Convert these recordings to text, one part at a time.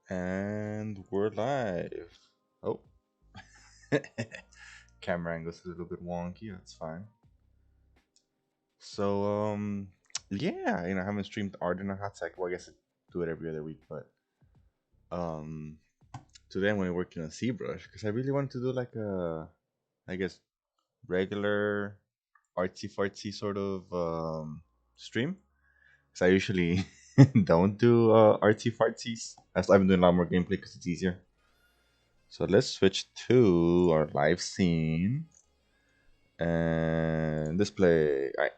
And we're live. Oh, camera angle's a little bit wonky. That's fine. So, yeah, I haven't streamed art in a hot sec. Well, I guess I do it every other week, but um, today I'm going to work on a ZBrush because I really wanted to do like I guess, regular artsy fartsy sort of stream. Because I usually don't do artsy fartsies. I've been doing a lot more gameplay because it's easier. So let's switch to our live scene and display. All right.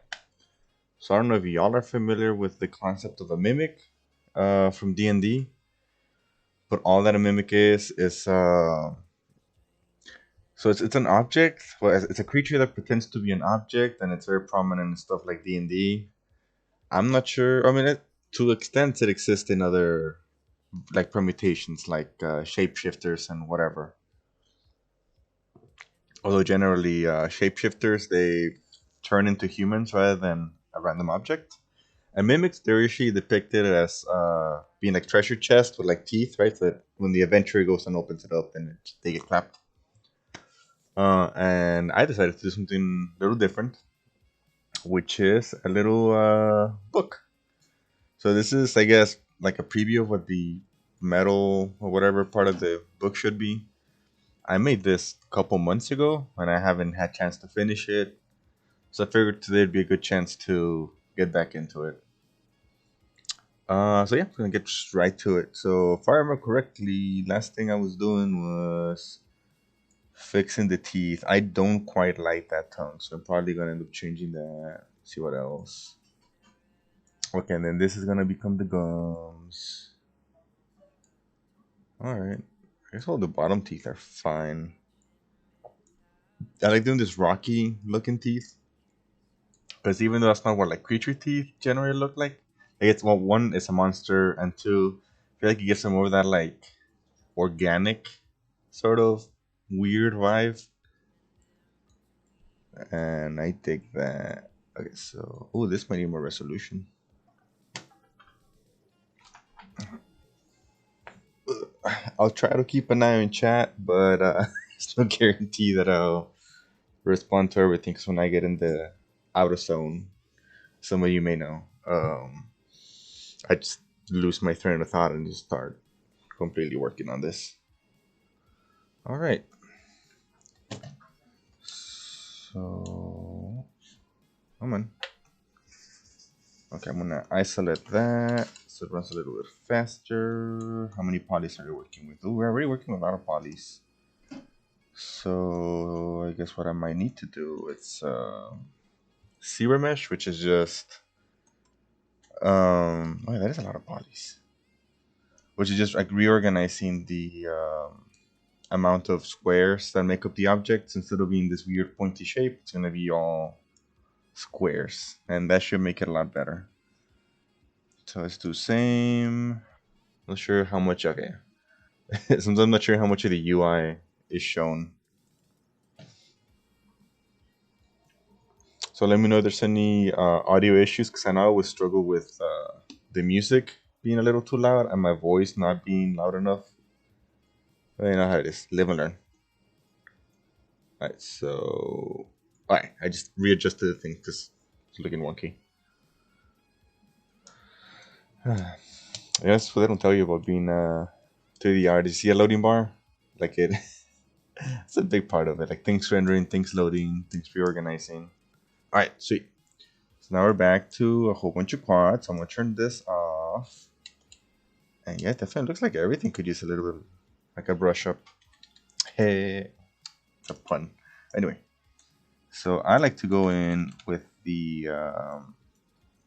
So I don't know if y'all are familiar with the concept of a mimic from D&D, but all that a mimic is so it's an object. Well, it's a creature that pretends to be an object, and it's very prominent in stuff like D&D. I'm not sure. I mean, to extent it exists in other like permutations, like shapeshifters and whatever. Although generally, shapeshifters they turn into humans rather than a random object. And mimics they're usually depicted as being like treasure chests with like teeth, right? So that when the adventurer goes and opens it up, then they get clapped. And I decided to do something a little different, which is a little book. So this is, I guess, like a preview of what the metal or whatever part of the book should be. I made this a couple months ago, and I haven't had chance to finish it. So I figured today'd be a good chance to get back into it. So yeah, I'm gonna get right to it. So if I remember correctly, last thing I was doing was fixing the teeth. I don't quite like that tongue, so I'm probably gonna end up changing that. See what else. Okay, and then this is gonna become the gums. All right. I guess all the bottom teeth are fine. I like doing this rocky looking teeth because even though that's not what like creature teeth generally look like it's well, one, it's a monster, and two, I feel like it gives them more of that like organic sort of weird vibe, and I dig that. Okay, so oh, this might need more resolution. I'll try to keep an eye on chat, but there's no guarantee that I'll respond to everything. Because when I get in the out of zone, some of you may know, I just lose my train of thought and just start completely working on this. All right. So, come on. Okay, I'm gonna isolate that so it runs a little bit faster. How many polys are you working with? Oh, we're already working with a lot of polys. So I guess what I might need to do is zero mesh, which is just oh yeah, that is a lot of polys. Which is just like reorganizing the amount of squares that make up the objects. Instead of being this weird pointy shape, it's gonna be all squares, and that should make it a lot better. So let's do same. Not sure how much. Okay, sometimes I'm not sure how much of the UI is shown. So let me know if there's any audio issues, because I know I always struggle with the music being a little too loud and my voice not being loud enough. But you know how it is. Live and learn. Alright, so alright, I just readjusted the thing because it's looking wonky. I guess what they don't tell you about being 3D art is, you see a loading bar? Like it, it's a big part of it. Like things rendering, things loading, things reorganizing. Alright, sweet. So now we're back to a whole bunch of quads. I'm gonna turn this off. And yeah, definitely looks like everything could use a little bit like a brush up. Hey, a pun. Anyway, so I like to go in with the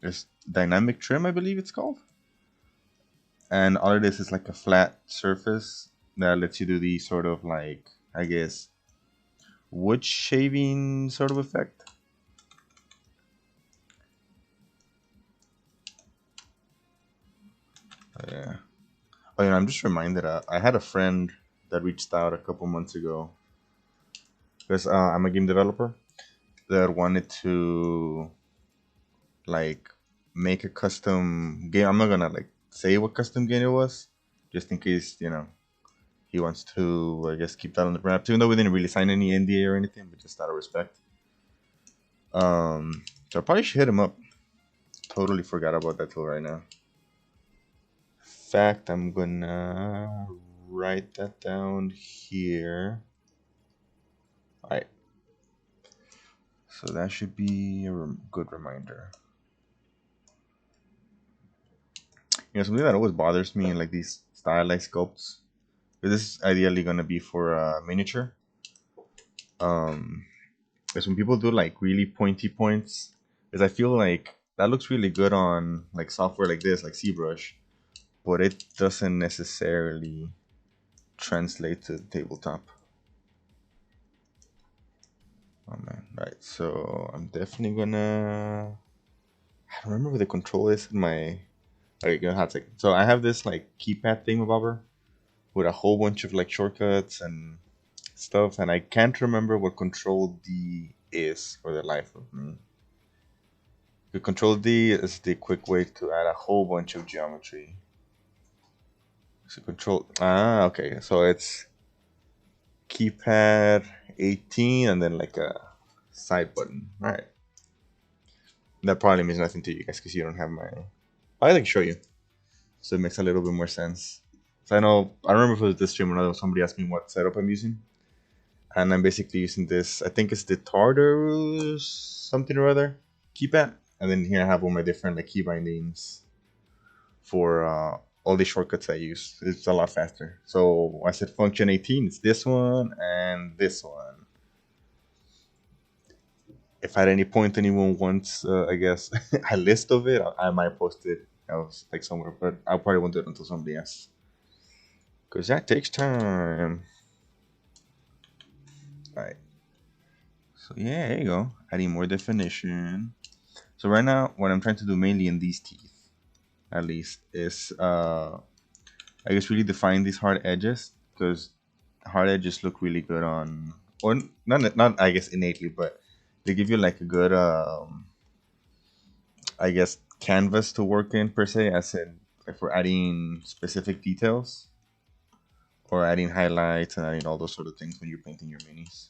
this dynamic trim, I believe it's called. And all it is like a flat surface that lets you do the sort of like, I guess, wood shaving sort of effect. Yeah. Oh, I'm just reminded. I had a friend that reached out a couple months ago because I'm a game developer that wanted to like make a custom game. I'm not gonna like say what custom game it was, just in case, he wants to, I guess, keep that on the wrap. Even though we didn't really sign any NDA or anything, but just out of respect. So I probably should hit him up. Totally forgot about that till right now. Fact, I'm gonna write that down here. Alright. So that should be a good reminder. Something that always bothers me in like these stylized sculpts. This is ideally gonna be for miniature. Is when people do like really pointy points, because I feel like that looks really good on like software like this, like ZBrush, but it doesn't necessarily translate to the tabletop. Oh man, right. So I'm definitely gonna. I don't remember where the control is in my. Okay, go ahead. So I have this like keypad thingamabobber with a whole bunch of like shortcuts and stuff, and I can't remember what Control D is for the life of me. The Control D is the quick way to add a whole bunch of geometry. So okay, so it's keypad 18 and then like a side button. All right. That probably means nothing to you guys because you don't have my. I can show you, so it makes a little bit more sense. So I remember for this stream when somebody asked me what setup I'm using, and I'm basically using this. I think it's the Tartarus something or other keypad, and then here I have all my different like key bindings for all the shortcuts I use. It's a lot faster. So I said function 18. It's this one and this one. If at any point anyone wants, I guess, a list of it, I might post it else like somewhere, but I probably won't do it until somebody asks, because that takes time. All right. So yeah, there you go. Adding more definition. So right now, what I'm trying to do mainly in these teeth, at least, is I guess really define these hard edges, because hard edges look really good on, or not I guess innately, but they give you like a good I guess canvas to work in per se, as in if we're adding specific details or adding highlights and adding all those sort of things when you're painting your minis.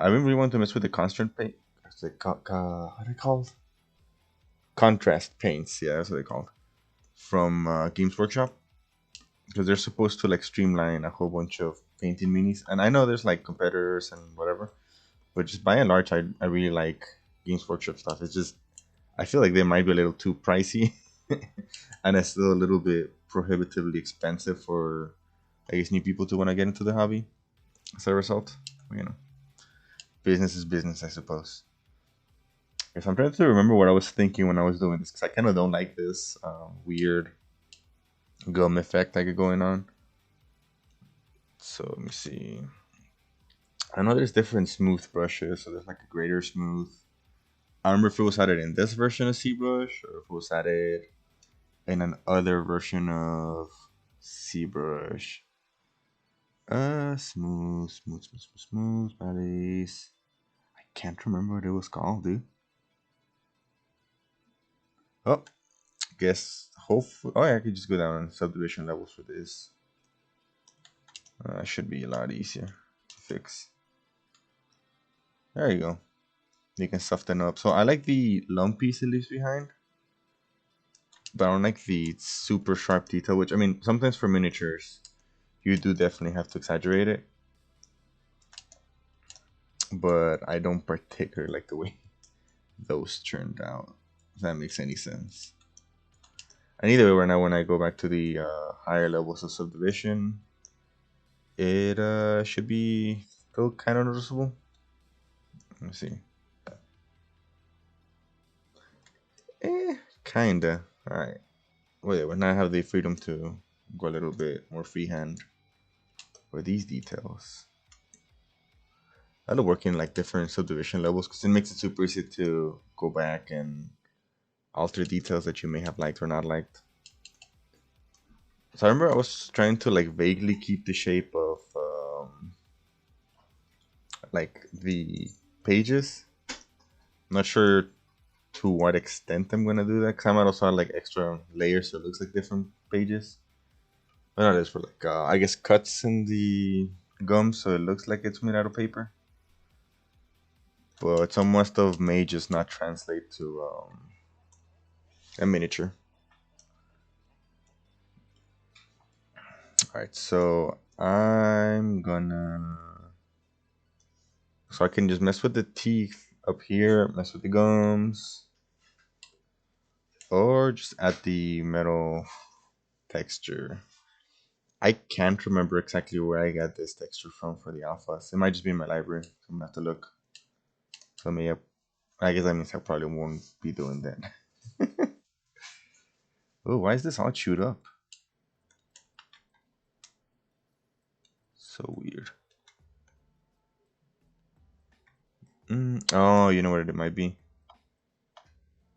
I really want to mess with the contrast paint. What are they called? Contrast paints. Yeah, that's what they're called. From Games Workshop, because they're supposed to like streamline a whole bunch of painting minis. And I know there's like competitors and whatever, but just by and large, I really like Games Workshop stuff. It's just I feel like they might be a little too pricey, and it's still a little bit prohibitively expensive for, I guess, new people to want to get into the hobby. As a result, business is business, I suppose. If I'm trying to remember what I was thinking when I was doing this, because I kind of don't like this weird gum effect I got going on. So let me see. I know there's different smooth brushes, so there's like a greater smooth. I don't remember if it was added in this version of ZBrush or if it was added in an other version of ZBrush. Smooth valleys. I can't remember what it was called, dude. Oh, guess hopefully. Oh, yeah, I could just go down on subdivision levels for this. Should be a lot easier to fix. There you go. You can soften up. So I like the lumpies it leaves behind, but I don't like the super sharp detail, which, I mean, sometimes for miniatures, you do definitely have to exaggerate it. But I don't particularly like the way those turned out, if that makes any sense. And either way, right now, when I go back to the higher levels of subdivision, it should be still kind of noticeable. Let me see. Kinda. Alright. Well, yeah, now I have the freedom to go a little bit more freehand for these details. I love working like different subdivision levels because it makes it super easy to go back and alter details that you may have liked or not liked. So I remember I was trying to like vaguely keep the shape of like the pages. I'm not sure to what extent I'm gonna do that. Because I might also add like extra layers so it looks like different pages. But not this for like I guess cuts in the gum so it looks like it's made out of paper. But some must have may just not translate to a miniature. Alright, so I'm gonna. So I can just mess with the teeth up here, mess with the gums, or just add the metal texture. I can't remember exactly where I got this texture from for the alphas. It might just be in my library. So I'm gonna have to look. So maybe I guess that means I probably won't be doing that. Oh, why is this all chewed up? So weird. Oh, you know what it might be.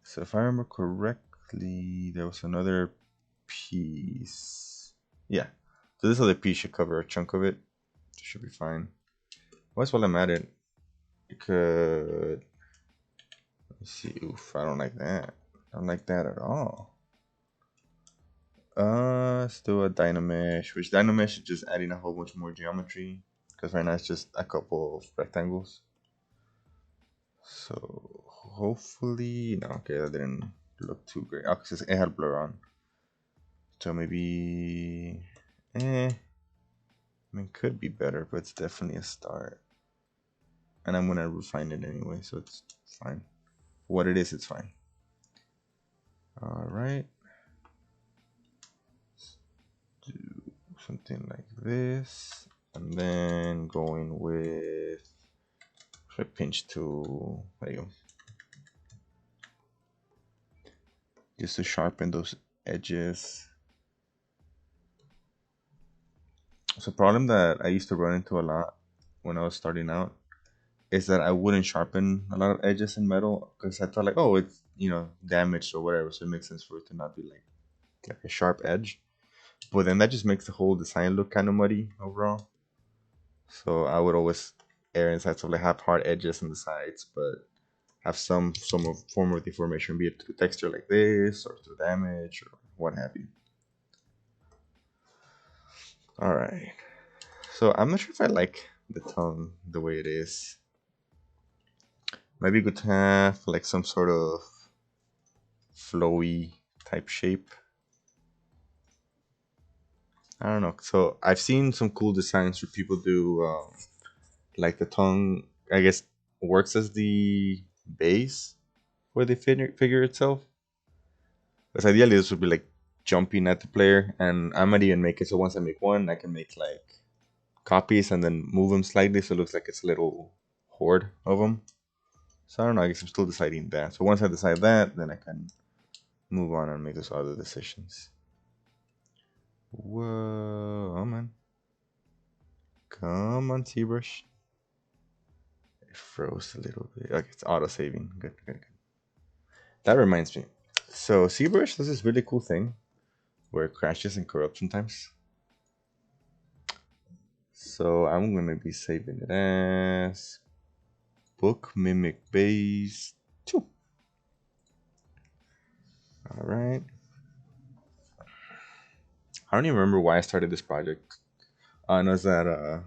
So if I remember correctly, there was another piece. Yeah. So this other piece should cover a chunk of it. Should be fine. What's while I'm at it? You could. Let me see. Oof, I don't like that. I don't like that at all. Let's do a Dynamesh, which Dynamesh is just adding a whole bunch more geometry. Because right now it's just a couple of rectangles. So hopefully, no, okay, that didn't look too great. Oh, because it had blur on. So maybe, I mean, could be better, but it's definitely a start. And I'm gonna refine it anyway, so it's fine. For what it is, it's fine. All right. Do something like this, and then going with a pinch tool. There you go. Just to sharpen those edges. So, a problem that I used to run into a lot when I was starting out is that I wouldn't sharpen a lot of edges in metal because I thought like, oh, it's damaged or whatever, so it makes sense for it to not be like a sharp edge. But then that just makes the whole design look kind of muddy overall. So I would always err in sides of like have hard edges on the sides, but have some form of deformation, be it through texture like this or through damage or what have you. All right. So I'm not sure if I like the tongue the way it is. Might be good to have like some sort of flowy type shape. I don't know. So I've seen some cool designs where people do like the tongue. I guess works as the base for the figure itself. Because ideally this would be like jumping at the player, and I might even make it so once I make one, I can make like copies and then move them slightly so it looks like it's a little horde of them. So I don't know. I guess I'm still deciding that. So once I decide that, then I can move on and make those other decisions. Whoa, oh man. Come on, ZBrush. It froze a little bit. Okay, it's auto saving. Good, good, good. That reminds me. So ZBrush does this really cool thing where it crashes and corrupts sometimes. So I'm gonna be saving it as book mimic base 2. Alright. I don't even remember why I started this project. I know that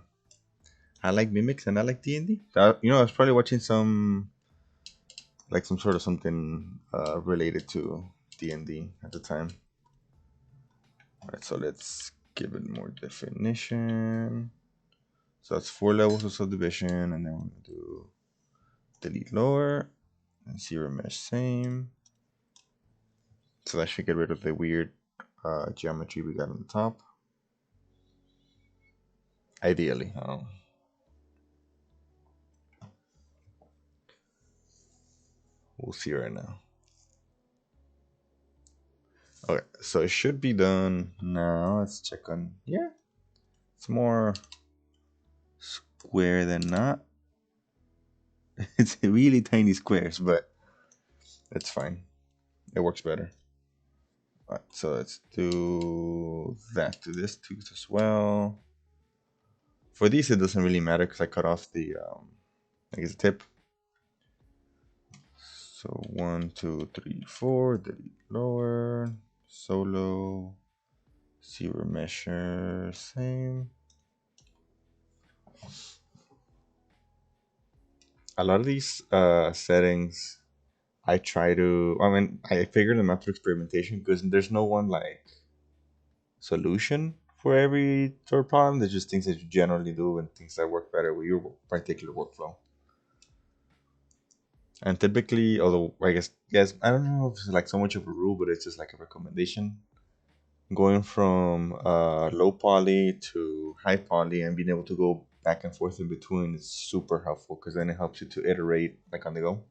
I like mimics and I like D&D. I was probably watching some like some sort of something related to D&D at the time. Alright, so let's give it more definition. So that's 4 levels of subdivision, and then we're gonna do delete lower and zero mesh same. So that should get rid of the weird geometry we got on the top. Ideally, we'll see right now. Okay, so it should be done now. Let's check on. Yeah, it's more square than not. It's really tiny squares, but it's fine. It works better. Alright, so let's do that to this tooth as well. For these, it doesn't really matter because I cut off the, I guess, the tip. So 1, 2, 3, 4, delete lower, solo, zero measure, same. A lot of these settings, I figure them out through experimentation because there's no one like solution for every sort of problem. There's just things that you generally do and things that work better with your particular workflow. And typically, although I guess, yes, I don't know if it's like so much of a rule, but it's just like a recommendation. Going from low poly to high poly and being able to go back and forth in between is super helpful because then it helps you to iterate like on the go.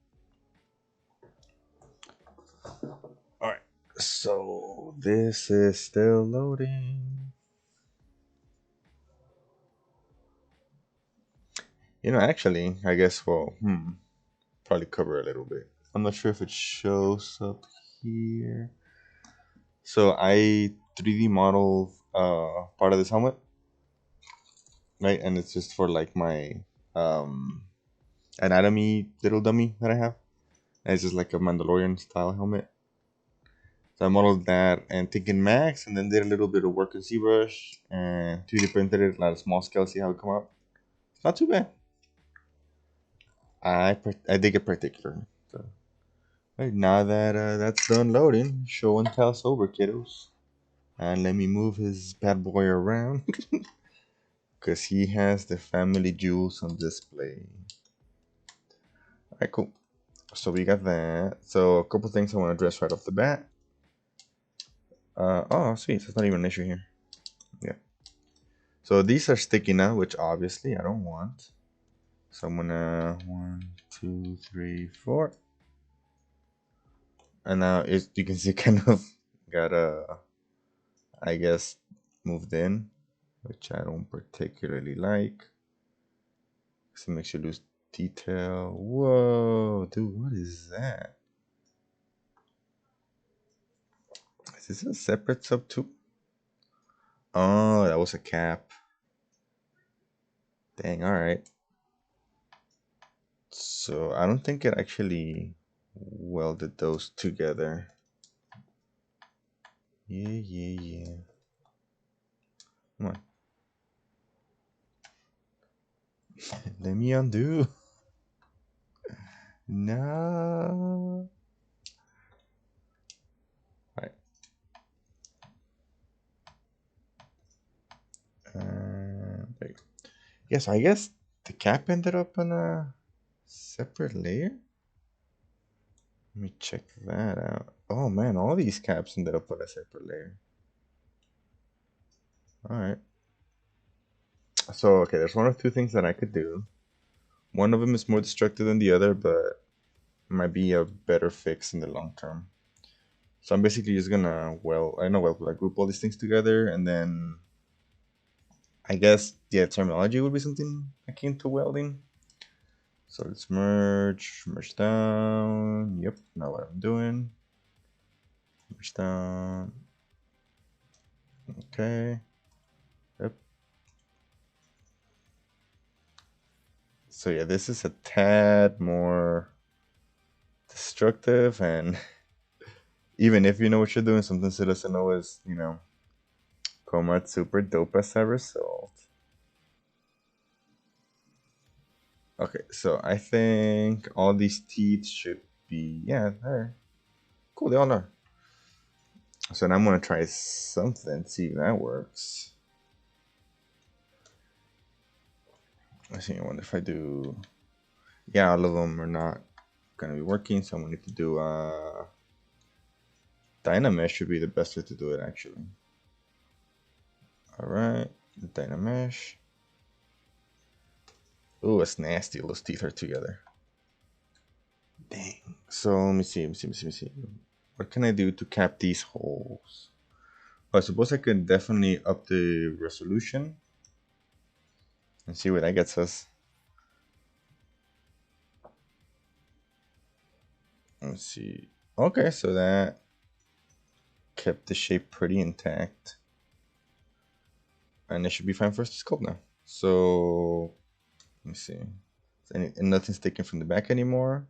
All right, so this is still loading. Actually, I guess probably cover a little bit. I'm not sure if it shows up here. So I 3D model part of this helmet, right? And it's just for like my um anatomy little dummy that I have. And it's just like a Mandalorian style helmet. So I modeled that and thinking max, and then did a little bit of work in ZBrush and 3D printed it at a small scale, see how it come out. It's not too bad. I dig it particularly. So right now that that's done loading, show and tell's over, kiddos. And let me move his bad boy around because he has the family jewels on display. Alright, cool. So we got that. So a couple things I want to address right off the bat. Oh, sweet. That's not even an issue here. Yeah. So these are sticky now, which obviously I don't want. So I'm gonna 1, 2, 3, 4. And now you can see kind of got I guess, moved in, which I don't particularly like. So it makes you lose detail. Whoa, dude, what is that? Is this a separate sub too? Oh, that was a cap. Dang, alright. So I don't think it actually welded those together. Yeah. Come on. Let me undo. No. Alright. There you go. Yes, I guess the cap ended up on a separate layer. Let me check that out. Oh man, all these caps ended up on a separate layer. Alright. So, okay, there's one of two things that I could do. One of them is more destructive than the other, but might be a better fix in the long term. So I'm basically just gonna, group all these things together, and then I guess the terminology would be something akin to welding. So let's merge down. Yep, not what I'm doing. Merge down. Okay. Yep. So yeah, this is a tad more destructive, and even if you know what you're doing, something still doesn't always, come out super dope as a result. Okay, so I think all these teeth should be, yeah, there. Cool, they all are. So now I'm gonna try something, see if that works. I see, I wonder if I do, yeah, all of them are not gonna be working, so I'm gonna need to do, Dynamesh should be the best way to do it, actually. Alright, Dynamesh. Ooh, it's nasty, those teeth are together. Dang. So let me see. What can I do to cap these holes? I suppose I could definitely up the resolution and see where that gets us. Let's see. Okay, so that kept the shape pretty intact. And it should be fine for us to sculpt now. So, let me see. And nothing's taken from the back anymore.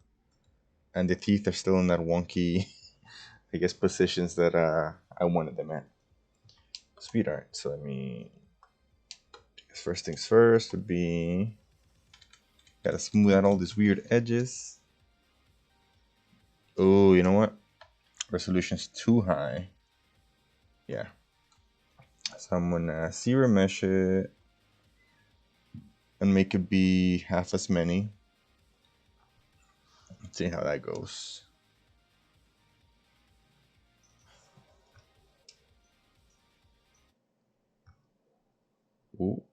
and the teeth are still in that wonky, I guess, positions that I wanted them at. Speed art. So let me. First things first would be gotta smooth out all these weird edges. Oh, you know what? Resolution's too high. Yeah. So I'm gonna zero mesh it and make it be half as many. Let's see how that goes. Ooh.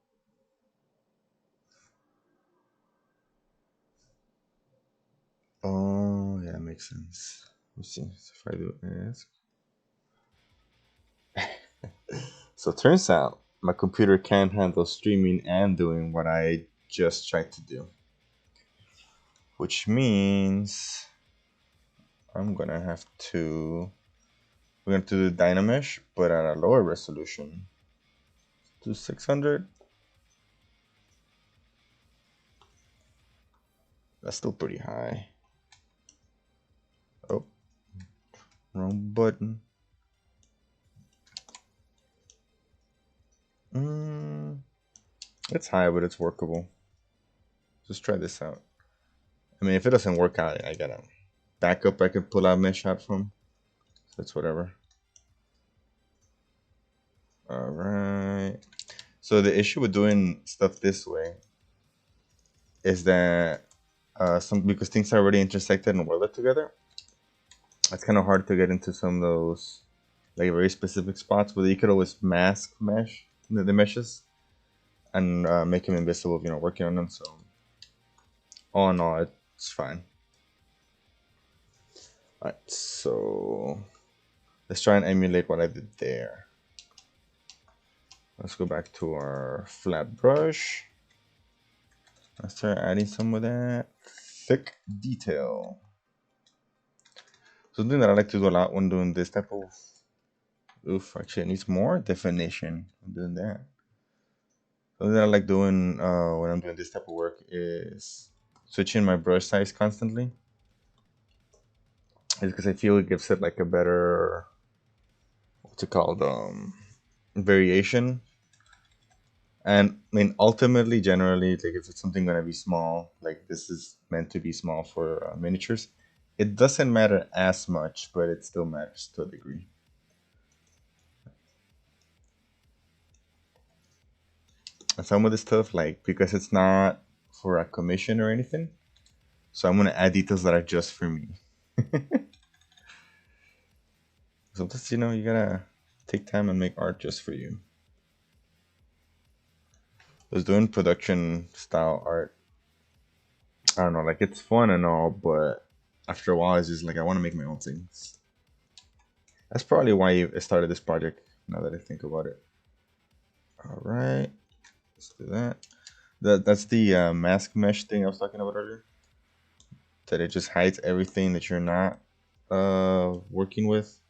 Oh, yeah, that makes sense. Let's see. So if I do ask. So it turns out my computer can't handle streaming and doing what I just tried to do. Which means I'm gonna have to. We're going to do Dynamesh, but at a lower resolution. To 600. That's still pretty high. Oh, wrong button. It's high, but it's workable. Just try this out. I mean, if it doesn't work out, I got a backup I can pull out mesh out from. So that's whatever. All right. So the issue with doing stuff this way is that because things are already intersected and welded together, it's kind of hard to get into some of those like very specific spots, but you could always mask mesh the meshes and make them invisible, working on them. So all in all, it's fine. All right, so let's try and emulate what I did there. Let's go back to our flat brush. Let's start adding some of that thick detail. Something that I like to do a lot when doing this type of actually it needs more definition. I'm doing that. Something that I like doing when I'm doing this type of work is switching my brush size constantly. It's because I feel it gives it like a better, what's it called, variation. And I mean, ultimately, generally, like if it's something gonna be small, like this is meant to be small for miniatures, it doesn't matter as much, but it still matters to a degree. And some of this stuff, like because it's not for a commission or anything, so I'm gonna add details that are just for me. Sometimes you gotta take time and make art just for you. I was doing production style art. I don't know, like it's fun and all, but after a while, it's just like I want to make my own things. That's probably why I started this project. Now that I think about it. All right, let's do that. That's the mask mesh thing I was talking about earlier. That it just hides everything that you're not working with,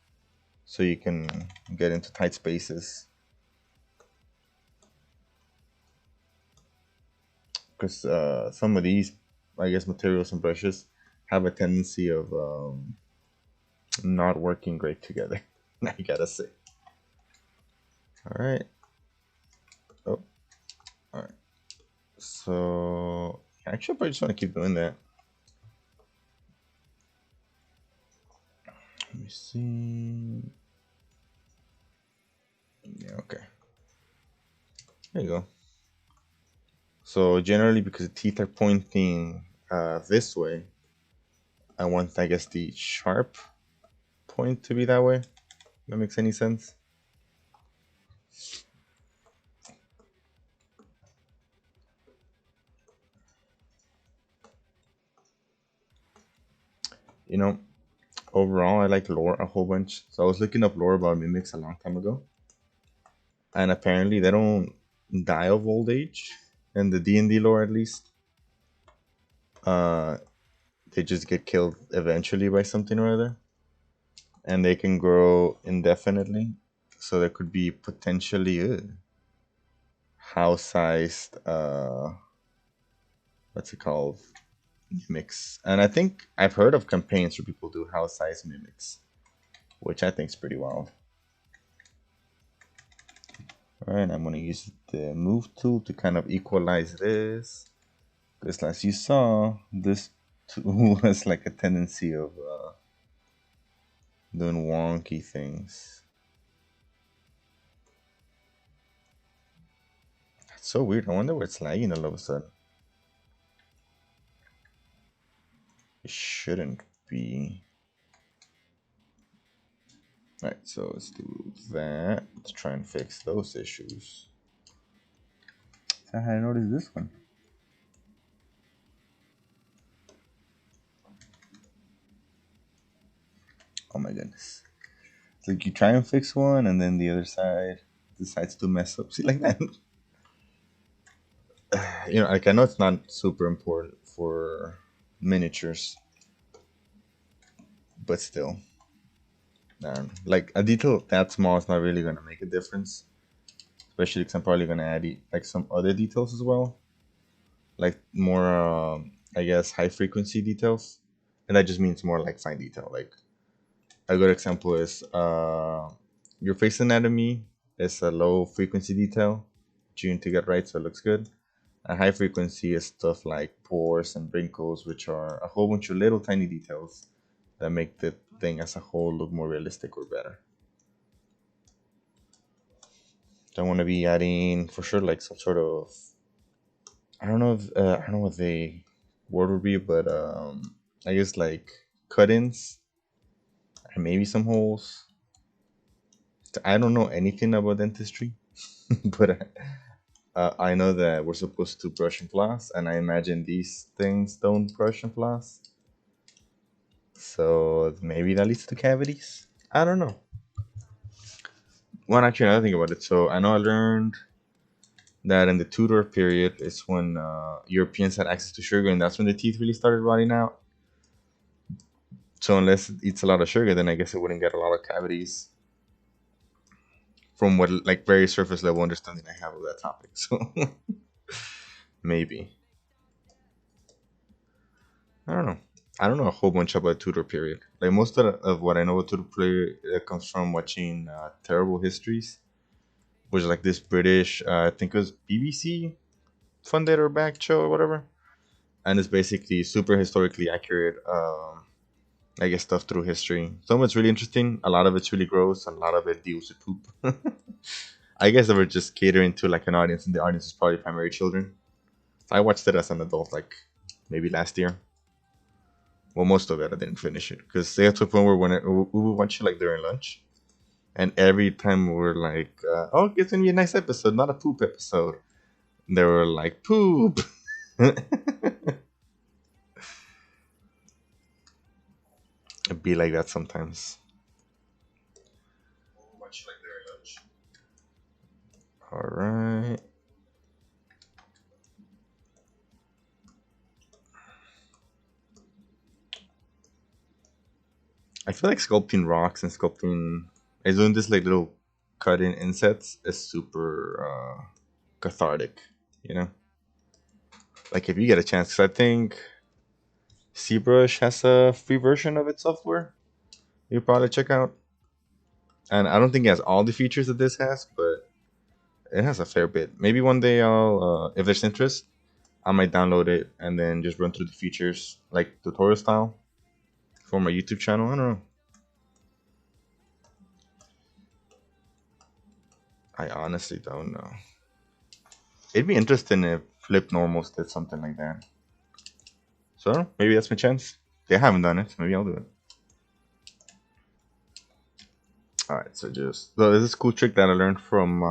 so you can get into tight spaces. Because some of these, I guess, materials and brushes have a tendency of not working great together. I gotta say. All right. Oh, all right. So actually, I just want to keep doing that. Let me see. Yeah, okay. There you go. So generally, because the teeth are pointing this way, I want, I guess, the sharp point to be that way. If that makes any sense. Overall, I like lore a whole bunch. So I was looking up lore about mimics a long time ago, and apparently they don't die of old age in the D&D lore, at least. Uh, they just get killed eventually by something or other, and they can grow indefinitely. So there could be potentially house-sized. What's it called? mimics. And I think I've heard of campaigns where people do house size mimics, which I think is pretty wild. Alright, I'm gonna use the move tool to kind of equalize this. Because as you saw, this tool has like a tendency of doing wonky things. It's so weird. I wonder where it's lagging all of a sudden. It shouldn't be. Alright, so let's do that. Let's try and fix those issues. I had noticed this one. Oh my goodness. It's like you try and fix one and then the other side decides to mess up. See, like that. Like I know it's not super important for miniatures, but still. Like a detail that small is not really gonna make a difference, especially because I'm probably gonna add like some other details as well, like more I guess high frequency details, and that just means more like fine detail. Like a good example is your face anatomy is a low frequency detail, which you need to get right so it looks good. A high frequency is stuff like pores and wrinkles, which are a whole bunch of little tiny details that make the thing as a whole look more realistic or better. I want to be adding for sure like some sort of I don't know what the word would be, but I guess like cut-ins and maybe some holes. I don't know anything about dentistry, but I know that we're supposed to brush and floss, and I imagine these things don't brush and floss. So maybe that leads to cavities. I don't know. Well, actually, another thing about it. So I know I learned that in the Tudor period is when Europeans had access to sugar, and that's when the teeth really started rotting out. So unless it eats a lot of sugar, then I guess it wouldn't get a lot of cavities. From what like very surface level understanding I have of that topic, so maybe I don't know. I don't know a whole bunch about Tudor period. Like most of what I know about Tudor period comes from watching Terrible Histories, which is like this British, I think it was BBC funded or backed show or whatever, and it's basically super historically accurate. I guess stuff through history. Some of it's really interesting. A lot of it's really gross, and a lot of it deals with poop. I guess they were just catering to like an audience, and the audience is probably primarily children. I watched it as an adult, like maybe last year. Well, most of it I didn't finish it because they got to a point where we would watch it like during lunch, and every time we were like, "Oh, it's gonna be a nice episode, not a poop episode," they were like, "Poop." It'd be like that sometimes. Watch like during lunch. All right. I feel like sculpting rocks and sculpting, is doing this like little cut-in insets is super cathartic. You know, like if you get a chance, 'cause I think ZBrush has a free version of its software. You probably check out, and I don't think it has all the features that this has, but it has a fair bit. Maybe one day I'll, if there's interest, I might download it and then just run through the features like tutorial style for my YouTube channel. I don't know. I honestly don't know. It'd be interesting if Flip Normals did something like that. So maybe that's my chance. They haven't done it. Maybe I'll do it. All right. So there's this cool trick that I learned from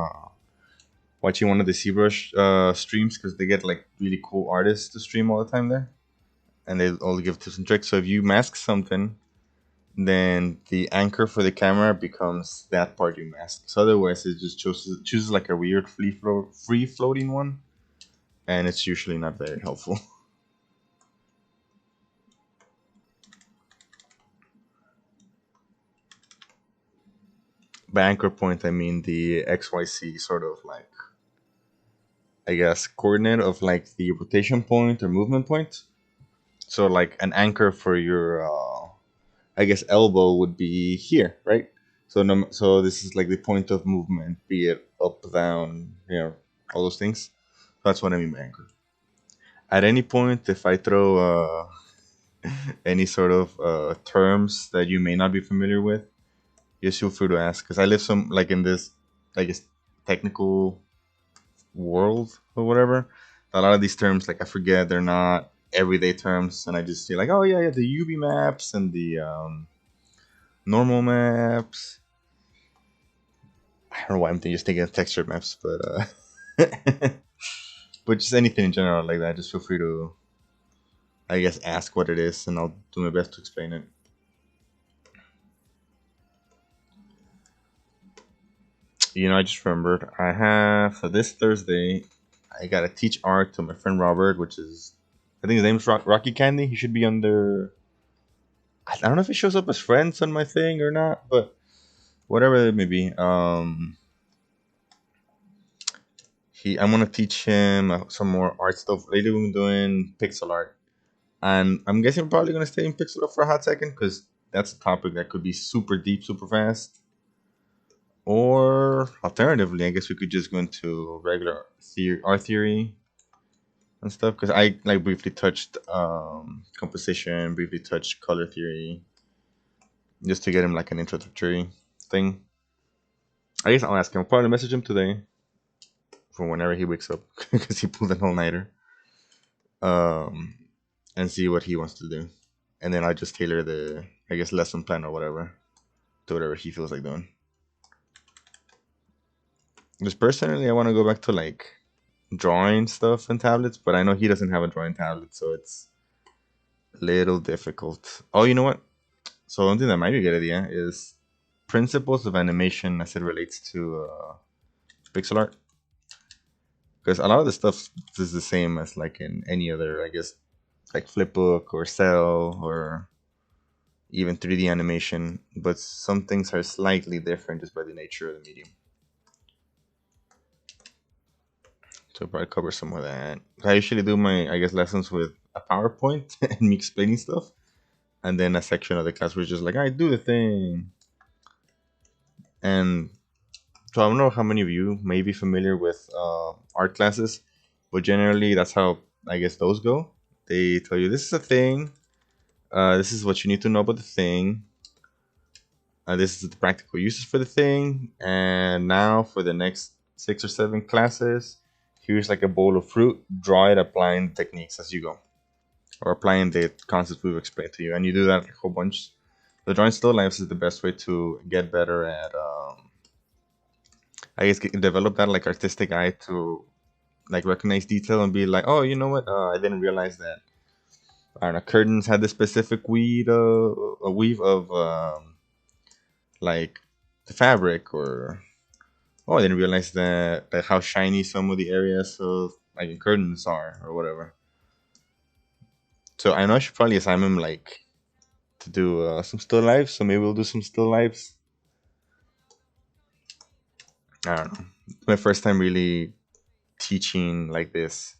watching one of the ZBrush streams because they get like really cool artists to stream all the time there, and they all give tips and tricks. So if you mask something, then the anchor for the camera becomes that part you mask. So otherwise, it just chooses like a weird free floating one, and it's usually not very helpful. By anchor point, I mean the XYZ sort of like, I guess, coordinate of like the rotation point or movement point. So like an anchor for your I guess elbow would be here, right? So no, so this is like the point of movement, be it up, down, all those things. That's what I mean by anchor. At any point, if I throw any sort of terms that you may not be familiar with, just feel free to ask. Because I live some like in this, I guess, technical world or whatever. A lot of these terms, like I forget, they're not everyday terms, and I just see like, oh yeah, yeah, the UV maps and the normal maps. I don't know why I'm just thinking of texture maps, but but just anything in general like that. Just feel free to, I guess, ask what it is, and I'll do my best to explain it. I just remembered I have so this Thursday. I gotta teach art to my friend Robert, which is I think his name's Rocky Candy. He should be under. I don't know if it shows up as friends on my thing or not, but whatever it may be. I'm gonna teach him some more art stuff. Lately, we've been doing pixel art, and I'm guessing we're probably gonna stay in pixel art for a hot second because that's a topic that could be super deep, super fast. Or alternatively, I guess we could just go into regular art theory and stuff because I like briefly touched composition, briefly touched color theory, just to get him like an introductory thing. I guess I'll ask him. I'll probably message him today for whenever he wakes up because he pulled an all nighter, um, and see what he wants to do, and then I'll just tailor the I guess lesson plan or whatever to whatever he feels like doing. Just personally, I want to go back to like drawing stuff and tablets, but I know he doesn't have a drawing tablet, so it's a little difficult. Oh, you know what? So one thing that might be a good idea is principles of animation as it relates to pixel art, because a lot of the stuff is the same as like in any other, I guess, like flipbook or cell or even 3D animation, but some things are slightly different just by the nature of the medium. So I'll probably cover some of that. I usually do my, I guess, lessons with a PowerPoint and me explaining stuff, and then a section of the class was just like, "All right, do the thing." And so I don't know how many of you may be familiar with art classes, but generally that's how I guess those go. They tell you this is a thing. This is what you need to know about the thing. This is the practical uses for the thing. And now for the next 6 or 7 classes, here's like a bowl of fruit. Draw it applying techniques as you go, or applying the concepts we've explained to you. And you do that a whole bunch. The drawing still lifes is the best way to get better at, I guess, develop that like artistic eye to like recognize detail and be like, oh, you know what? I didn't realize that. I don't know. Curtains had this specific a weave of like the fabric, or oh, I didn't realize that how shiny some of the areas of like in curtains are, or whatever. So I know I should probably assign him like to do some still lives. So maybe we'll do some still lives. I don't know. It's my first time really teaching like this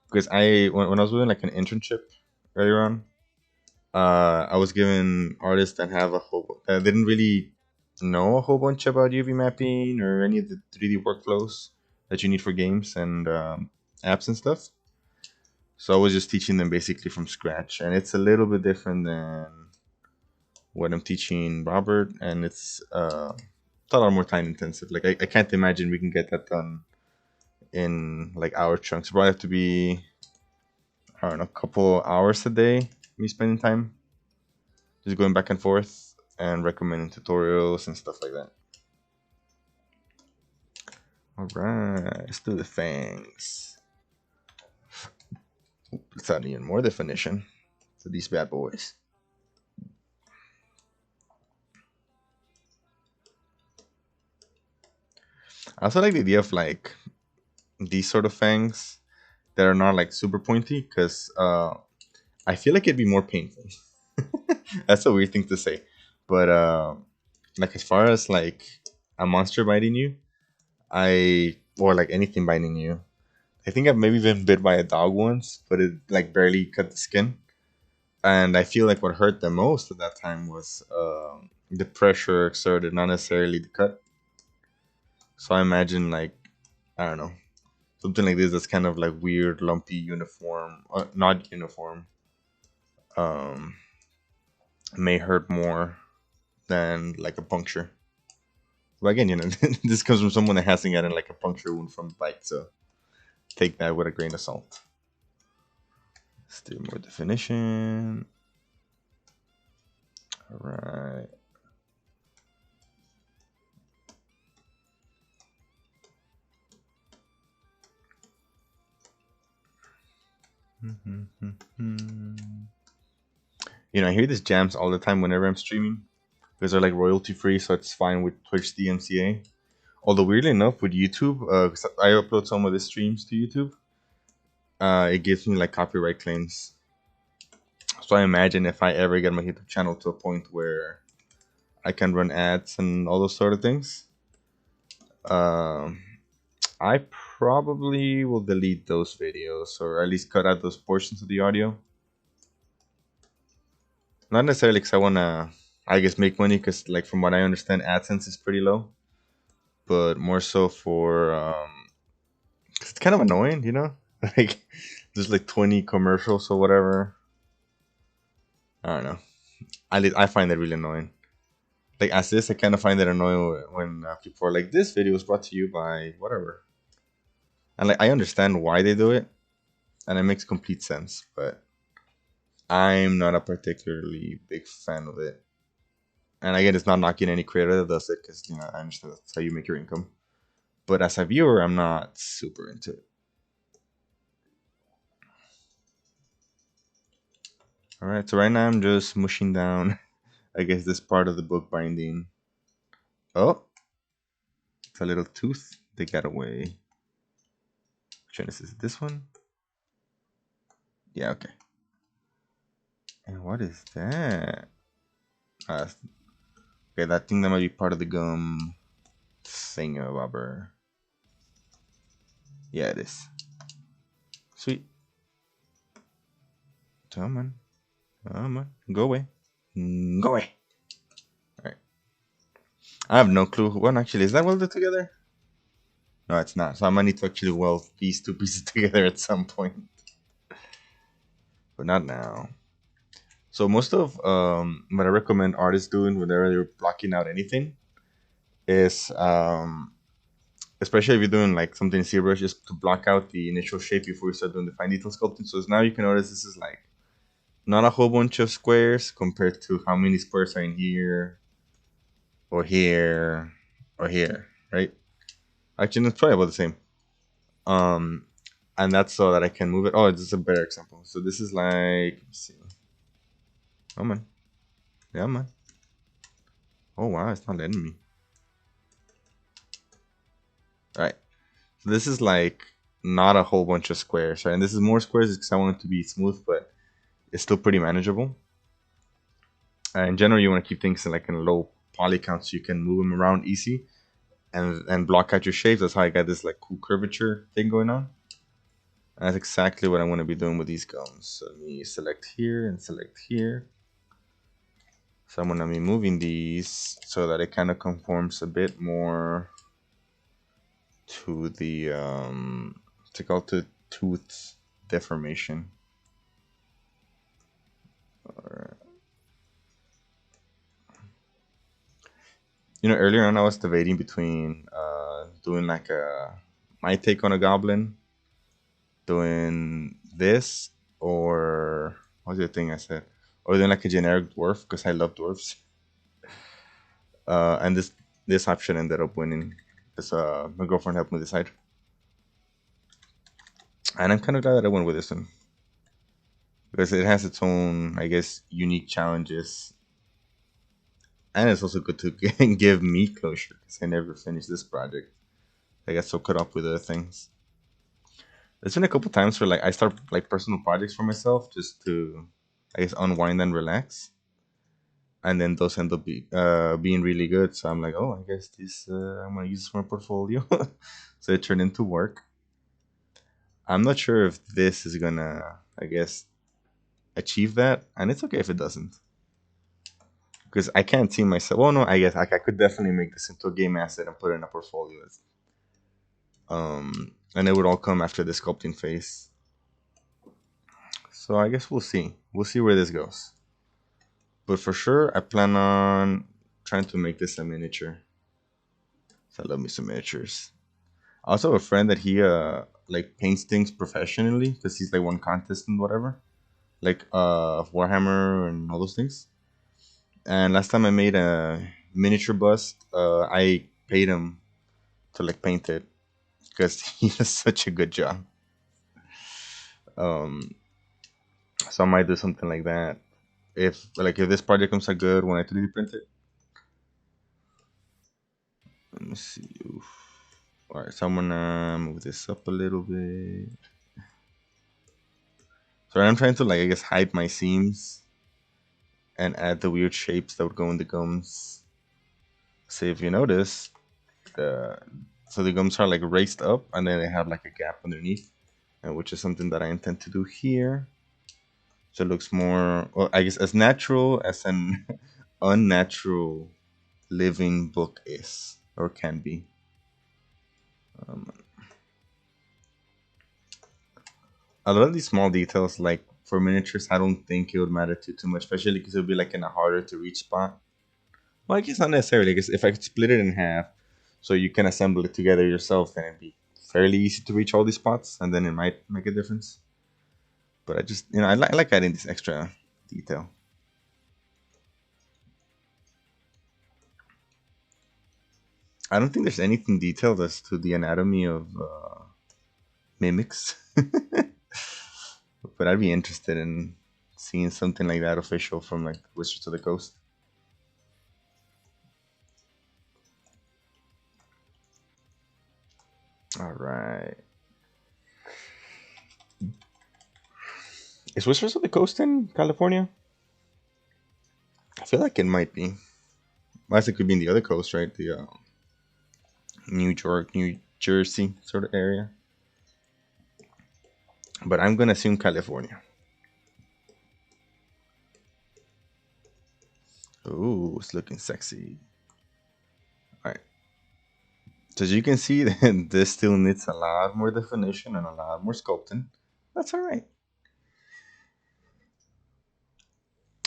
because when I was doing like an internship earlier on, I was given artists that have a whole that didn't really know a whole bunch about UV mapping or any of the 3D workflows that you need for games and apps and stuff. So I was just teaching them basically from scratch, and it's a little bit different than what I'm teaching Robert, and it's a lot more time intensive. Like I can't imagine we can get that done in like hour chunks. It probably have to be I don't know, a couple hours a day. Me spending time just going back and forth and recommending tutorials and stuff like that. All right, let's do the fangs. Let's add even more definition to these bad boys. I also like the idea of like these sort of fangs that are not like super pointy because I feel like it'd be more painful. That's a weird thing to say, but like as far as like a monster biting you, or like anything biting you, I think I've maybe been bit by a dog once, but it like barely cut the skin. And I feel like what hurt the most at that time was the pressure exerted, not necessarily the cut. So I imagine like, I don't know, something like this that's kind of like weird, lumpy, uniform, not uniform, um, may hurt more than like a puncture. But again, this comes from someone that hasn't gotten like a puncture wound from the bite, so take that with a grain of salt. Let's do more definition. All right. I hear these jams all the time whenever I'm streaming because they're like royalty free, so it's fine with Twitch DMCA. Although weirdly enough, with YouTube, 'cause I upload some of the streams to YouTube, it gives me like copyright claims. So I imagine if I ever get my YouTube channel to a point where I can run ads and all those sort of things, um, I probably will delete those videos or at least cut out those portions of the audio. Not necessarily because I wanna, I guess, make money. Because like from what I understand, AdSense is pretty low, but more so for 'cause it's kind of annoying, like there's like 20 commercials or whatever. I don't know. I find that really annoying. Like as this, I kind of find it annoying when people are like, "This video was brought to you by whatever," and like I understand why they do it, and it makes complete sense, but I'm not a particularly big fan of it. And again, it's not knocking any creator that does it because I understand that's how you make your income. But as a viewer, I'm not super into it. All right, so right now I'm just mushing down, I guess, this part of the book binding. Oh, it's a little tooth. They got away. Which one is this? This one? Yeah, okay. And what is that? Okay, that thing that might be part of the gum thingamabobber. Yeah, it is. Sweet. Come on. Come on. Go away. Go away. Alright. I have no clue. Well, actually, is that welded together? No, it's not. So I might need to actually weld these two pieces together at some point. But not now. So most of what I recommend artists doing whenever they're blocking out anything is, especially if you're doing like something in ZBrush, just to block out the initial shape before you start doing the fine detail sculpting. So now you can notice this is like not a whole bunch of squares compared to how many squares are in here, or here, or here, right? Actually, it's probably about the same. Um, and that's so that I can move it. Oh, this is a better example. So this is like, let's see. Oh man, yeah man. Oh wow, it's not letting me. All right. So this is like not a whole bunch of squares, right? And this is more squares because I want it to be smooth, but it's still pretty manageable. In general, you want to keep things in a low poly count so you can move them around easy and block out your shapes. That's how I got this like cool curvature thing going on. And that's exactly what I want to be doing with these gums. So let me select here and select here. So I'm going to be moving these so that it kind of conforms a bit more to the take out the tooth deformation. Alright. Earlier on I was debating between doing like my take on a goblin, doing this, or what's the thing I said? Or doing like a generic dwarf because I love dwarfs. And this option ended up winning because my girlfriend helped me decide. And I'm kind of glad that I went with this one because it has its own, I guess, unique challenges. And it's also good to give me closure because I never finished this project. I got so caught up with other things. There's been a couple times where like I start like personal projects for myself just to, I guess, unwind and relax, and then those end up being really good. So I'm like, oh, I guess this I'm gonna use this for my portfolio. So it turned into work. I'm not sure if this is gonna, I guess, achieve that, and it's okay if it doesn't. Because I can't see myself. Well, no, I guess I could definitely make this into a game asset and put it in a portfolio. And it would all come after the sculpting phase. So I guess we'll see. We'll see where this goes. But for sure, I plan on trying to make this a miniature. So I love me some miniatures. I also have a friend that he like paints things professionally because he's like won contest and whatever, like Warhammer and all those things. And last time I made a miniature bust, I paid him to like paint it because he does such a good job. Um, so I might do something like that if this project comes out good when I 3D print it. Let me see. Oof. All right, so I'm gonna move this up a little bit. So I'm trying to like I guess hide my seams and add the weird shapes that would go in the gums. So if you notice, the so the gums are like raised up and then they have like a gap underneath, and which is something that I intend to do here. So it looks more, well, I guess, as natural as an unnatural living book is or can be. Um, a lot of these small details, like for miniatures, I don't think it would matter too much, especially because it would be like in a harder to reach spot. Well, I guess not necessarily, because if I could split it in half, so you can assemble it together yourself, then it'd be fairly easy to reach all these spots, and then it might make a difference. But I just, I like adding this extra detail. I don't think there's anything detailed as to the anatomy of mimics, but I'd be interested in seeing something like that official from like Wizards of the Coast. All right. Is Wizards of the Coast in California? I feel like it might be. Well, it could be in the other coast, right? The New York, New Jersey sort of area. But I'm gonna assume California. Ooh, it's looking sexy. All right. So as you can see, this still needs a lot more definition and a lot more sculpting. That's all right.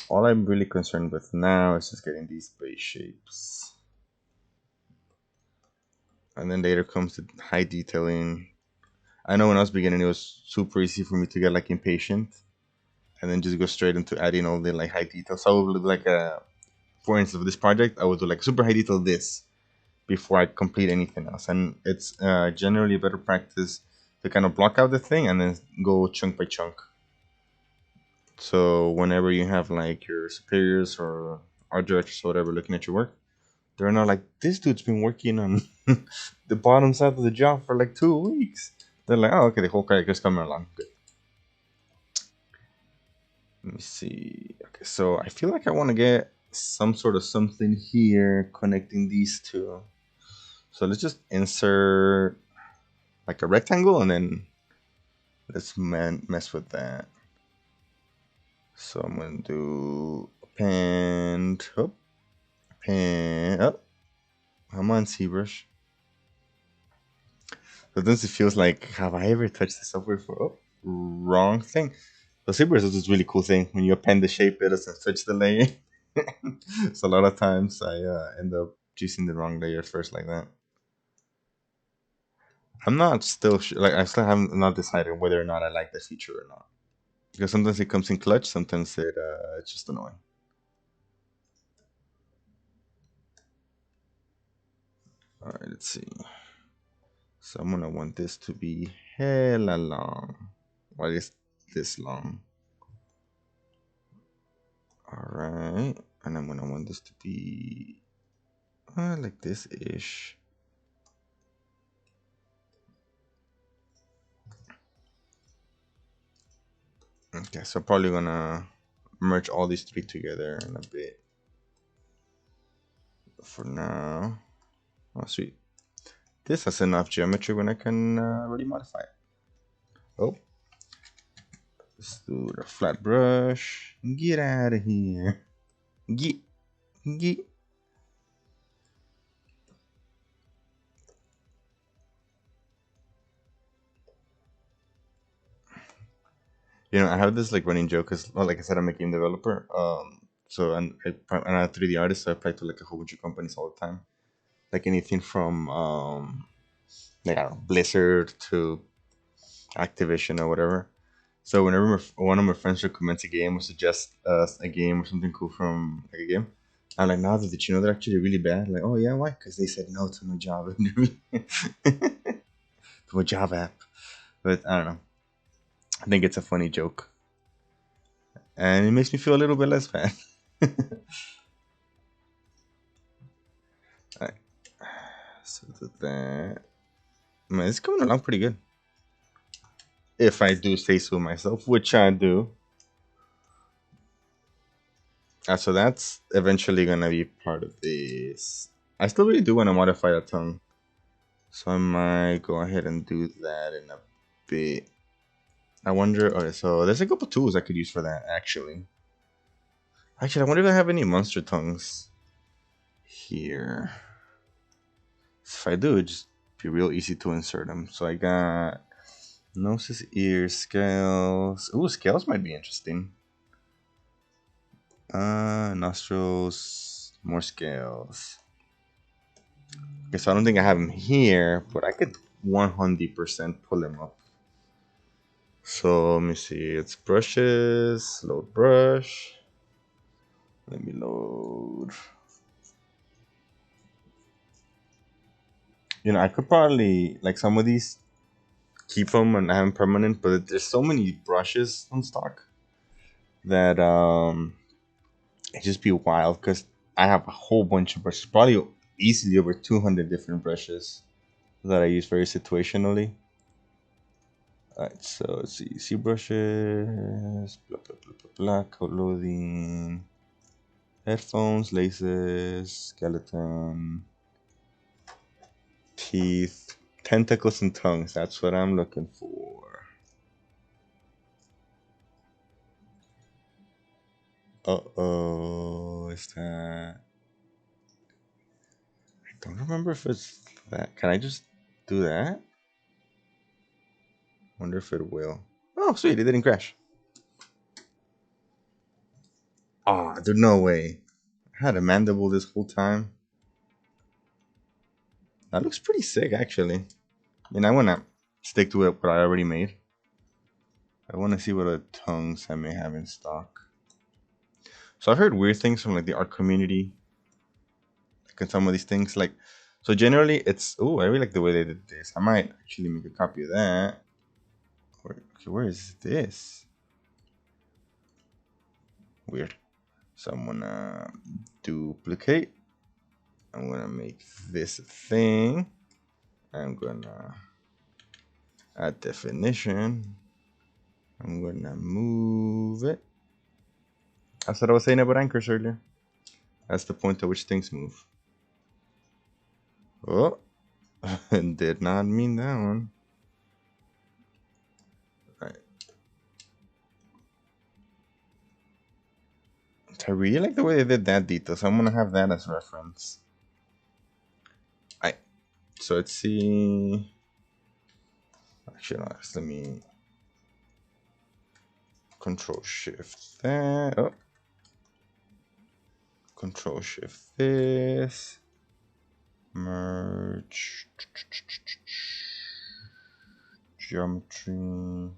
All I'm really concerned with now is just getting these base shapes. And then later comes the high detailing. I know when I was beginning, it was super easy for me to get like impatient and then just go straight into adding all the like high details. So I would do like for instance, for this project, I would do like super high detail this before I complete anything else. And it's generally a better practice to kind of block out the thing and then go chunk by chunk. So whenever you have like your superiors or art directors or whatever looking at your work, they're not like, this dude's been working on the bottom side of the job for like 2 weeks. They're like, oh, okay, the whole character's coming along. Good. Let me see. Okay, so I feel like I want to get some sort of something here connecting these two. So let's just insert like a rectangle and then let's mess with that. So I'm going to do pen up, pen up. Come on, ZBrush. Sometimes it feels like, have I ever touched the software for? Oh, wrong thing. So ZBrush is this really cool thing. When you append the shape, it doesn't touch the layer. So a lot of times I end up choosing the wrong layer first like that. I'm not still like I still haven't not decided whether or not I like this feature or not. Because sometimes it comes in clutch, sometimes it's just annoying. All right, let's see. So I'm gonna want this to be hella long. Why is this long? All right, and I'm gonna want this to be like this ish. Okay, so probably gonna merge all these three together in a bit. For now, oh sweet. This has enough geometry when I can really modify it. Oh, Let's do the flat brush. Get out of here. Get. Get. I have this like running joke because, well, like I said, I'm a game developer. So and I'm a 3D artist, so I apply to like a whole bunch of companies all the time. Like anything from like I don't know, Blizzard to Activision or whatever. So whenever one of my friends recommends a game or suggests a game or something cool from like a game, I'm like, nah, did you know they're actually really bad? Like, oh yeah, why? Because they said no to my Java, to a Java app. But I don't know. I think it's a funny joke, and it makes me feel a little bit less bad. Alright, so that man, it's coming along pretty good. If I do say so myself, which I do. So that's eventually gonna be part of this. I still really do want to modify the tongue, so I might go ahead and do that in a bit. I wonder. Okay, so there's a couple tools I could use for that. Actually, I wonder if I have any monster tongues here. If I do, it'd just be real easy to insert them. So I got noses, ears, scales. Ooh, scales might be interesting. Nostrils, more scales. Okay, so I don't think I have them here, but I could 100% pull them up. So let me see. It's brushes, load brush. Let me load. I could probably like some of these keep them and have them permanent, but there's so many brushes on stock that it just be wild because I have a whole bunch of brushes, probably easily over 200 different brushes that I use very situationally. Alright, so let's see. See brushes, blah, blah, blah, blah, blah, code loading, headphones, laces, skeleton, teeth, tentacles, and tongues. That's what I'm looking for. Uh-oh, is that... I don't remember if it's that. Can I just do that? Wonder if it will. Oh, sweet, it didn't crash. Ah, there's no way. I had a mandible this whole time. That looks pretty sick, actually. I want to stick to what I already made. I want to see what other tongues I may have in stock. So I've heard weird things from like the art community. Like in some of these things, like so generally it's I really like the way they did this. I might actually make a copy of that. Where is this? Weird. So I'm gonna duplicate. I'm gonna make this a thing. I'm gonna add definition. I'm gonna move it. That's what I was saying about anchors earlier. That's the point at which things move. Oh, did not mean that one. Alright. I really like the way they did that detail, so I'm gonna have that as reference. Alright. So let's see. Actually, no, let me Control Shift that. Oh. Control Shift this. Merge. Geometry.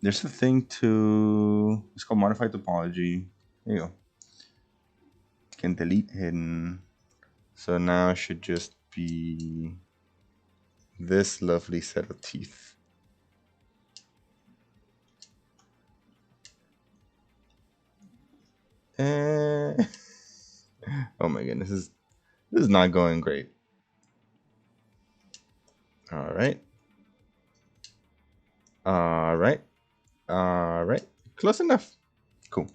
There's a thing to. It's called modify topology. There you go. You can delete hidden. So now it should just be this lovely set of teeth. Oh my goodness, this is not going great. All right. Close enough. Cool.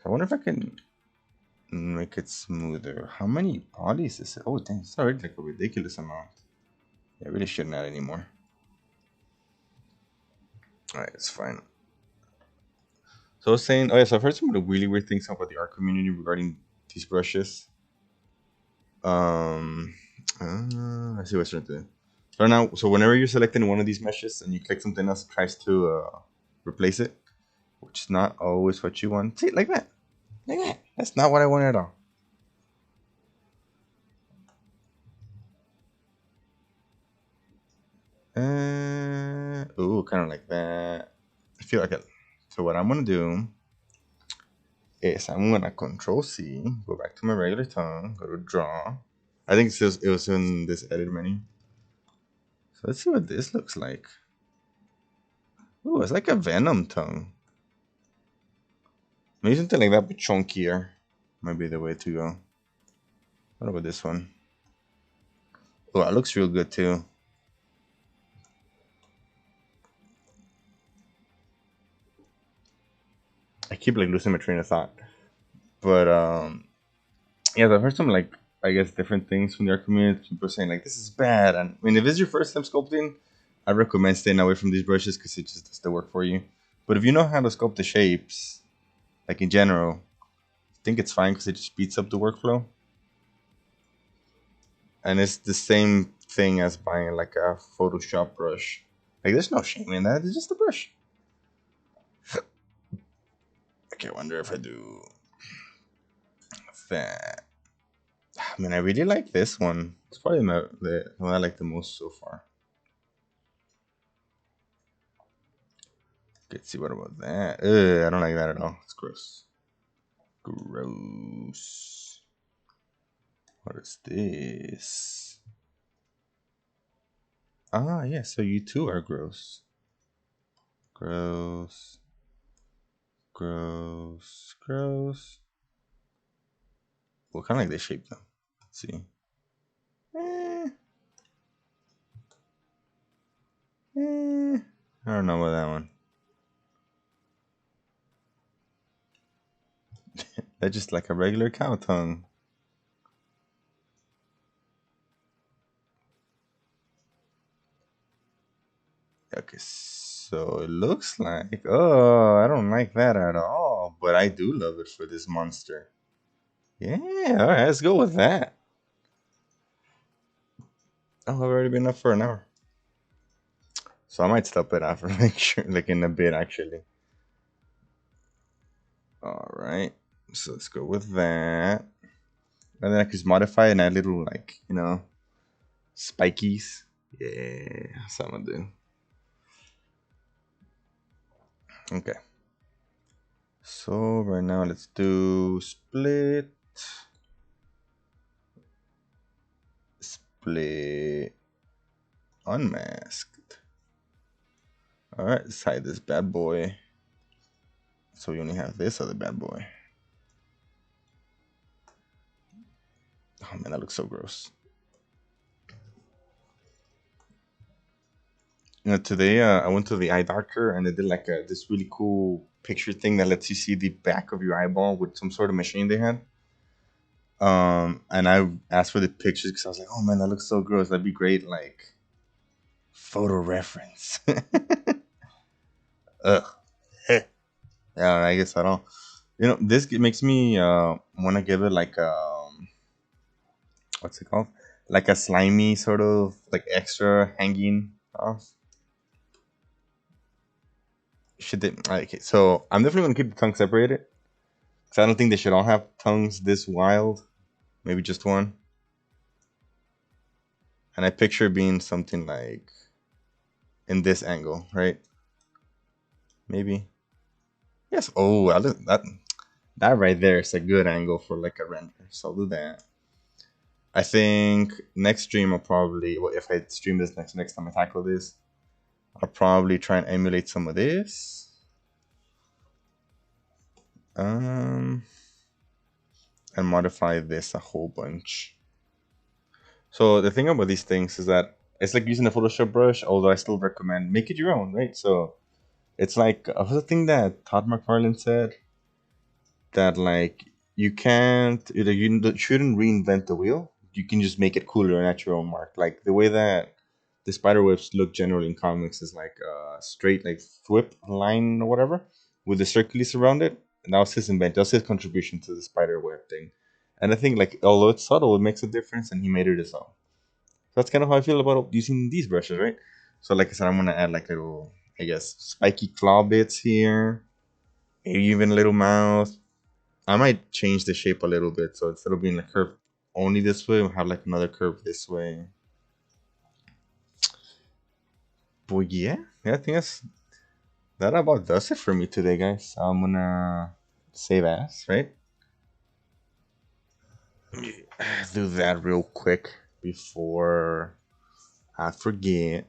I wonder if I can make it smoother. How many bodies is it? Oh, dang, it's already like a ridiculous amount. I really shouldn't add anymore. Alright, it's fine. So I was saying, oh yeah, so I've heard some of the really weird things about the art community regarding these brushes. Um, I see what's trying to do. So now, so whenever you're selecting one of these meshes and you click something else, it tries to replace it, which is not always what you want. See, like that, like that. That's not what I want at all. Ooh, kind of like that. I feel like it. So what I'm gonna do is I'm gonna Control C, go back to my regular tongue, go to Draw. I think it was in this edit menu. So let's see what this looks like. Ooh, it's like a Venom tongue. Maybe something like that, but chunkier. Might be the way to go. What about this one? Oh, that looks real good too. I keep like losing my train of thought. But yeah, I've heard some like I guess different things from the art community. People saying like this is bad, and I mean if it's your first time sculpting, I recommend staying away from these brushes because it just does the work for you. But if you know how to sculpt the shapes, like in general, I think it's fine because it just speeds up the workflow. And it's the same thing as buying like a Photoshop brush. Like there's no shame in that. It's just a brush. Okay, I wonder if I do that. I mean, I really like this one. It's probably the one I like the most so far. Let's see, what about that? Ugh, I don't like that at all. It's gross. Gross. What is this? Ah, yeah, so you too are gross. Gross. Gross. Gross. Well, kind of like this shape though. Let's see. Eh, I don't know about that one. That's just like a regular cow tongue. Okay, so it looks like. Oh, I don't like that at all. But I do love it for this monster. Yeah, alright, let's go with that. Oh, I've already been up for an hour. So I might stop it after, make sure, like in a bit actually. Alright, so let's go with that. And then I can just modify and add little, like, spikies. Yeah, that's what I'm gonna do. Okay. So right now let's do split. Split. Unmasked. Alright, let's hide this bad boy. So we only have this other bad boy. Oh man, that looks so gross. Today I went to the eye doctor and they did like this really cool picture thing that lets you see the back of your eyeball with some sort of machine they had. And I asked for the pictures because I was like, oh man, that looks so gross. That'd be great, like photo reference. Ugh. Yeah, I guess I don't. This makes me want to give it like what's it called? Like a slimy sort of like extra hanging off. Should they? Okay, so I'm definitely gonna keep the tongue separated. Cause I don't think they should all have tongues this wild. Maybe just one. And I picture being something like in this angle, right? Maybe. Yes. Oh, that right there is a good angle for like a render. So I'll do that. I think next stream I'll probably, well, if I stream this next time I tackle this, I'll probably try and emulate some of this. And modify this a whole bunch. So the thing about these things is that it's like using a Photoshop brush, although I still recommend make it your own, right? So it's like the thing that Todd McFarlane said that like you can't, you shouldn't reinvent the wheel. You can just make it cooler and at your own mark. Like the way that the spider webs look generally in comics as like a straight like whip line or whatever with the circles around it. And that was his invention. That was his contribution to the spider web thing. And I think like although it's subtle, it makes a difference, and he made it his own. So that's kind of how I feel about using these brushes, right? So like I said, I'm gonna add like little, I guess, spiky claw bits here, maybe even a little mouth. I might change the shape a little bit, so instead of being like curved only this way, we'll have like another curve this way. But yeah, I think that about does it for me today, guys. I'm gonna save as, right? Do that real quick before I forget.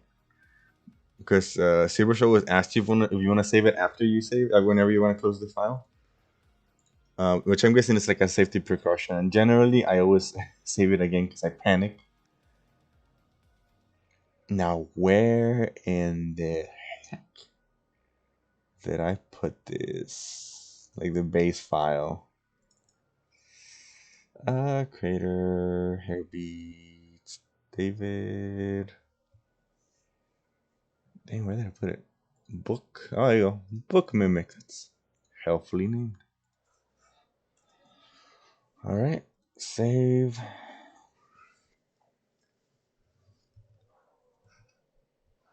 Because Saber Show was asked you if you wanna save it after you save, whenever you wanna close the file. Which I'm guessing is like a safety precaution. And generally, I always save it again because I panic. Now, where in the heck did I put this? Like the base file. Creator, Hairbeats, David. Dang, where did I put it? Book. Oh, there you go. Book Mimic. That's helpfully named. All right, save.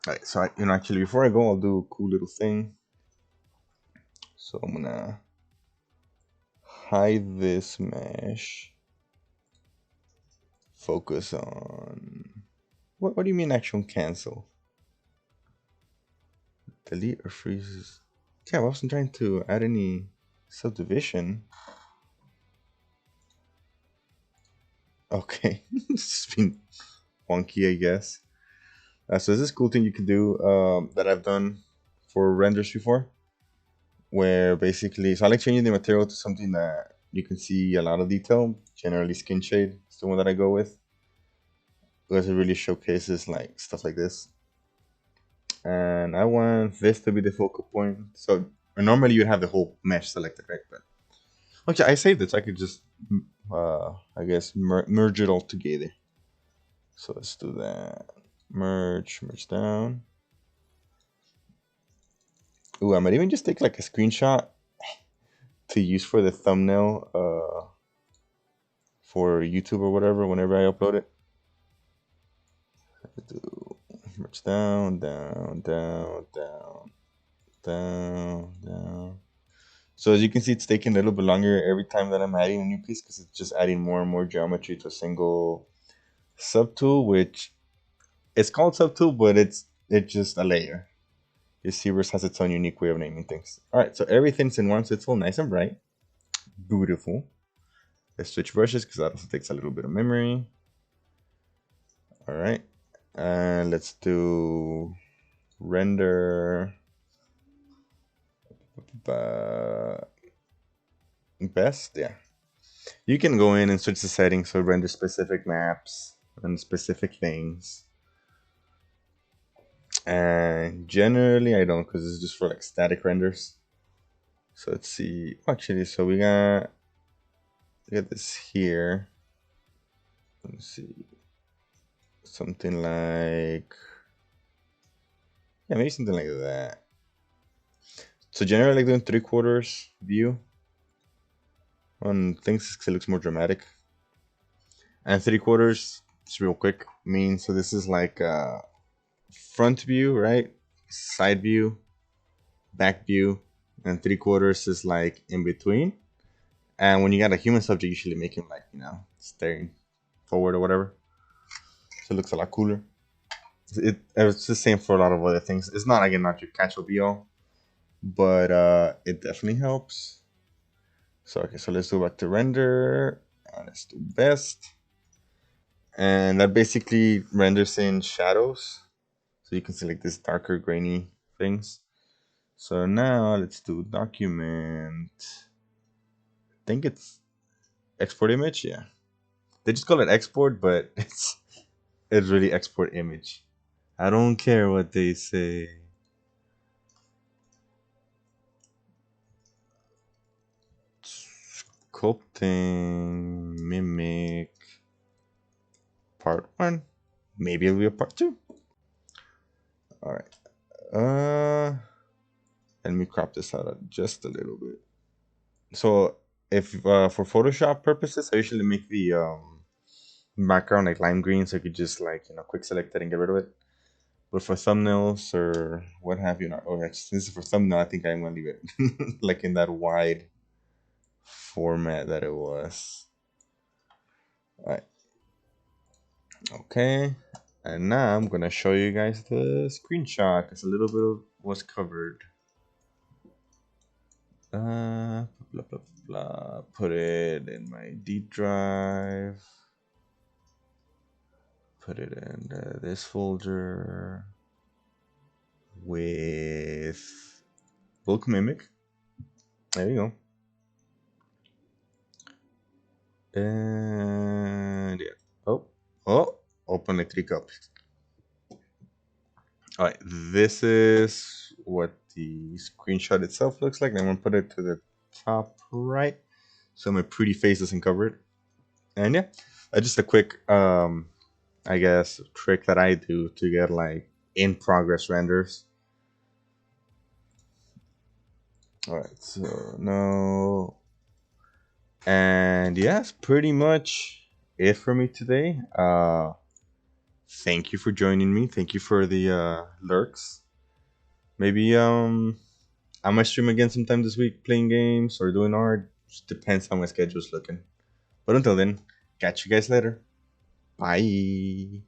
All right, so actually, before I go, I'll do a cool little thing. So I'm gonna hide this mesh. Focus on what do you mean action cancel? Delete or freezes? Yeah, I wasn't trying to add any subdivision. Okay, it's been wonky, I guess. So this is a cool thing you can do that I've done for renders before, where basically, so I like changing the material to something that you can see a lot of detail. Generally, skin shade is the one that I go with, because it really showcases like stuff like this. And I want this to be the focal point. So normally you have the whole mesh selected, right? But actually, I saved it, so I could just, I guess, merge it all together. So let's do that. Merge down. Ooh, I might even just take like a screenshot to use for the thumbnail for YouTube or whatever whenever I upload it. Do merge down, down, down, down, down, down. So as you can see, it's taking a little bit longer every time that I'm adding a new piece because it's just adding more and more geometry to a single subtool, which it's called subtool, but it's just a layer. Your Cverse has its own unique way of naming things. All right, so everything's in one, so it's all nice and bright. Beautiful. Let's switch brushes because that also takes a little bit of memory. All right, and let's do render best. Yeah, you can go in and switch the settings so render specific maps and specific things. And generally, I don't because it's just for like static renders. So let's see. Actually, so we got this here. Let's see. Something like, yeah, maybe something like that. So generally, I like doing 3/4 view on things because it looks more dramatic. And 3/4, just real quick, means so this is like front view, right? Side view, back view, and 3/4 is like in between. And when you got a human subject, you usually make him like, staring forward or whatever. So it looks a lot cooler. It's the same for a lot of other things. It's not, again, not your catch-all be-all, but it definitely helps. So okay, so let's go back to render, and let's do best. And that basically renders in shadows. So you can see like this darker grainy things. So now let's do document. I think it's export image, yeah. They just call it export, but it's really export image. I don't care what they say. Sculpting, mimic, part 1. Maybe it'll be a part 2. All right. Let me crop this out just a little bit. So if for Photoshop purposes, I usually make the background like lime green, so you could just like quick select it and get rid of it. But for thumbnails or what have you, not. Oh, this is for thumbnail. I think I'm gonna leave it like in that wide format that it was. All right. Okay. And now I'm gonna show you guys the screenshot because a little bit was covered. Blah, blah, blah. Put it in my deep drive. Put it in this folder with bulk mimic. There you go. And yeah. Oh, open like 3 cups. All right, this is what the screenshot itself looks like. I'm gonna put it to the top right, so my pretty face doesn't cover it. And yeah, just a quick, I guess, trick that I do to get like in progress renders. All right, so no, and yeah, it's pretty much it for me today. Thank you for joining me. Thank you for the lurks. Maybe I might stream again sometime this week playing games or doing art. Just depends how my schedule's looking. But until then, catch you guys later. Bye.